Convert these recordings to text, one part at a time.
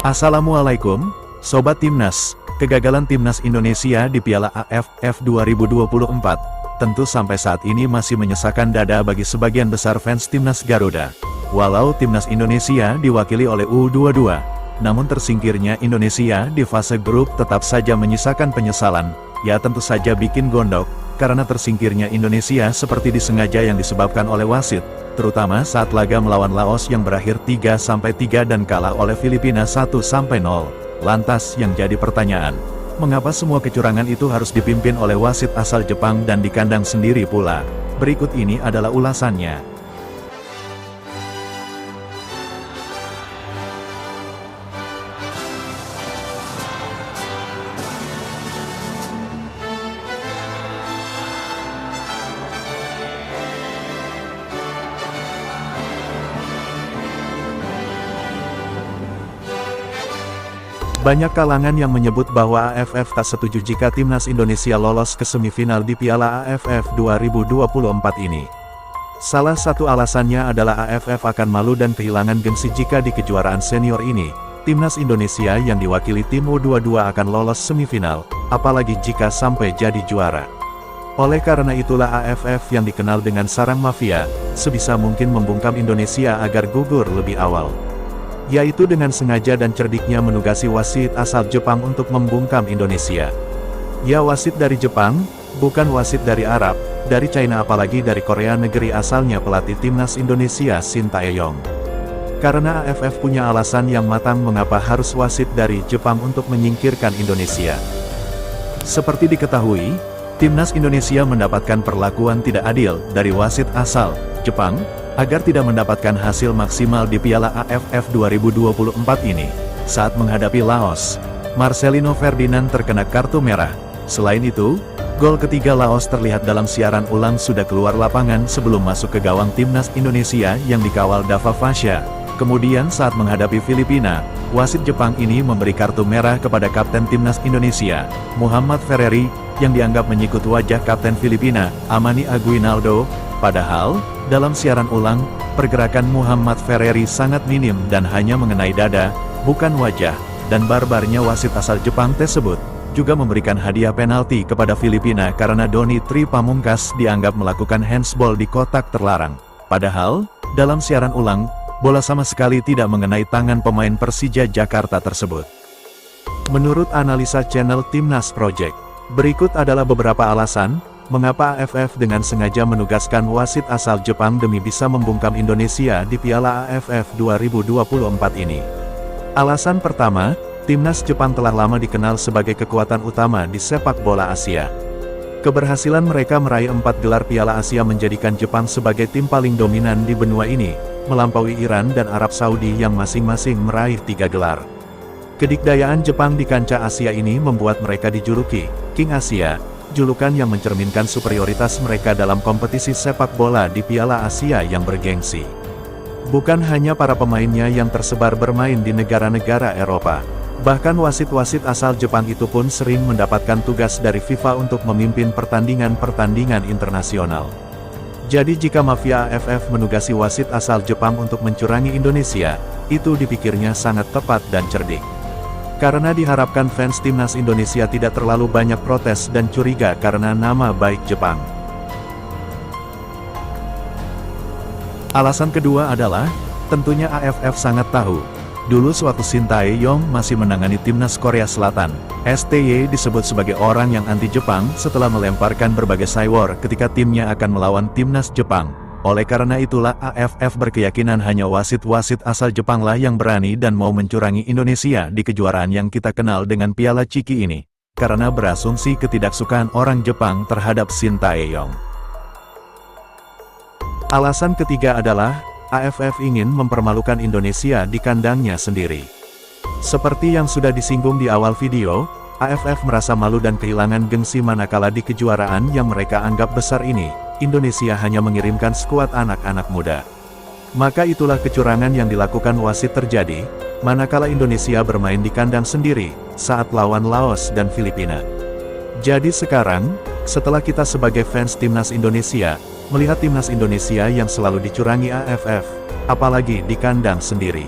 Assalamualaikum, Sobat Timnas. Kegagalan Timnas Indonesia di Piala AFF 2024, tentu sampai saat ini masih menyesakan dada bagi sebagian besar fans Timnas Garuda. Walau Timnas Indonesia diwakili oleh U22, namun tersingkirnya Indonesia di fase grup tetap saja menyisakan penyesalan. Ya tentu saja bikin gondok, karena tersingkirnya Indonesia seperti disengaja yang disebabkan oleh wasit, terutama saat laga melawan Laos yang berakhir 3-3 dan kalah oleh Filipina 1-0. Lantas yang jadi pertanyaan, mengapa semua kecurangan itu harus dipimpin oleh wasit asal Jepang dan di kandang sendiri pula? Berikut ini adalah ulasannya. Banyak kalangan yang menyebut bahwa AFF tak setuju jika Timnas Indonesia lolos ke semifinal di Piala AFF 2024 ini. Salah satu alasannya adalah AFF akan malu dan kehilangan gengsi jika di kejuaraan senior ini, Timnas Indonesia yang diwakili tim U22 akan lolos semifinal, apalagi jika sampai jadi juara. Oleh karena itulah AFF yang dikenal dengan sarang mafia, sebisa mungkin membungkam Indonesia agar gugur lebih awal. Yaitu dengan sengaja dan cerdiknya menugasi wasit asal Jepang untuk membungkam Indonesia. Ya wasit dari Jepang, bukan wasit dari Arab, dari China apalagi dari Korea negeri asalnya pelatih Timnas Indonesia Shin Tae-yong. Karena AFF punya alasan yang matang mengapa harus wasit dari Jepang untuk menyingkirkan Indonesia. Seperti diketahui, Timnas Indonesia mendapatkan perlakuan tidak adil dari wasit asal Jepang, agar tidak mendapatkan hasil maksimal di Piala AFF 2024 ini. Saat menghadapi Laos, Marcelino Ferdinand terkena kartu merah. Selain itu, gol ketiga Laos terlihat dalam siaran ulang sudah keluar lapangan sebelum masuk ke gawang Timnas Indonesia yang dikawal Dava Fasya. Kemudian saat menghadapi Filipina, wasit Jepang ini memberi kartu merah kepada Kapten Timnas Indonesia, Muhammad Ferreri, yang dianggap menyikut wajah Kapten Filipina, Amani Aguinaldo. Padahal, dalam siaran ulang, pergerakan Muhammad Ferreri sangat minim dan hanya mengenai dada, bukan wajah, dan barbarnya wasit asal Jepang tersebut juga memberikan hadiah penalti kepada Filipina karena Doni Tri Pamungkas dianggap melakukan handsball di kotak terlarang. Padahal, dalam siaran ulang, bola sama sekali tidak mengenai tangan pemain Persija Jakarta tersebut. Menurut analisa channel Timnas Project, berikut adalah beberapa alasan mengapa AFF dengan sengaja menugaskan wasit asal Jepang demi bisa membungkam Indonesia di Piala AFF 2024 ini. Alasan pertama, Timnas Jepang telah lama dikenal sebagai kekuatan utama di sepak bola Asia. Keberhasilan mereka meraih 4 gelar Piala Asia menjadikan Jepang sebagai tim paling dominan di benua ini, melampaui Iran dan Arab Saudi yang masing-masing meraih 3 gelar. Kedikdayaan Jepang di kancah Asia ini membuat mereka dijuluki King Asia, julukan yang mencerminkan superioritas mereka dalam kompetisi sepak bola di Piala Asia yang bergengsi. Bukan hanya para pemainnya yang tersebar bermain di negara-negara Eropa, bahkan wasit-wasit asal Jepang itu pun sering mendapatkan tugas dari FIFA untuk memimpin pertandingan-pertandingan internasional. Jadi jika mafia AFF menugasi wasit asal Jepang untuk mencurangi Indonesia, itu dipikirnya sangat tepat dan cerdik. Karena diharapkan fans Timnas Indonesia tidak terlalu banyak protes dan curiga karena nama baik Jepang. Alasan kedua adalah, tentunya AFF sangat tahu. Dulu sewaktu Shin Tae-yong masih menangani Timnas Korea Selatan, STY disebut sebagai orang yang anti-Jepang setelah melemparkan berbagai cywar ketika timnya akan melawan Timnas Jepang. Oleh karena itulah AFF berkeyakinan hanya wasit-wasit asal Jepanglah yang berani dan mau mencurangi Indonesia di kejuaraan yang kita kenal dengan Piala Chiki ini, karena berasumsi ketidaksukaan orang Jepang terhadap Shin Tae-yong. Alasan ketiga adalah, AFF ingin mempermalukan Indonesia di kandangnya sendiri. Seperti yang sudah disinggung di awal video, AFF merasa malu dan kehilangan gengsi manakala di kejuaraan yang mereka anggap besar ini, Indonesia hanya mengirimkan skuad anak-anak muda. Maka itulah kecurangan yang dilakukan wasit terjadi, manakala Indonesia bermain di kandang sendiri, saat lawan Laos dan Filipina. Jadi sekarang, setelah kita sebagai fans Timnas Indonesia, melihat Timnas Indonesia yang selalu dicurangi AFF, apalagi di kandang sendiri.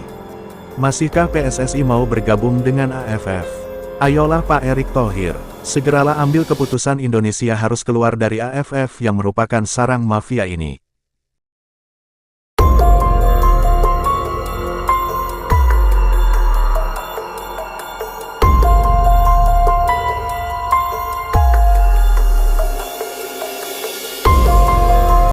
Masihkah PSSI mau bergabung dengan AFF? Ayolah Pak Erick Thohir, segeralah ambil keputusan. Indonesia harus keluar dari AFF yang merupakan sarang mafia ini.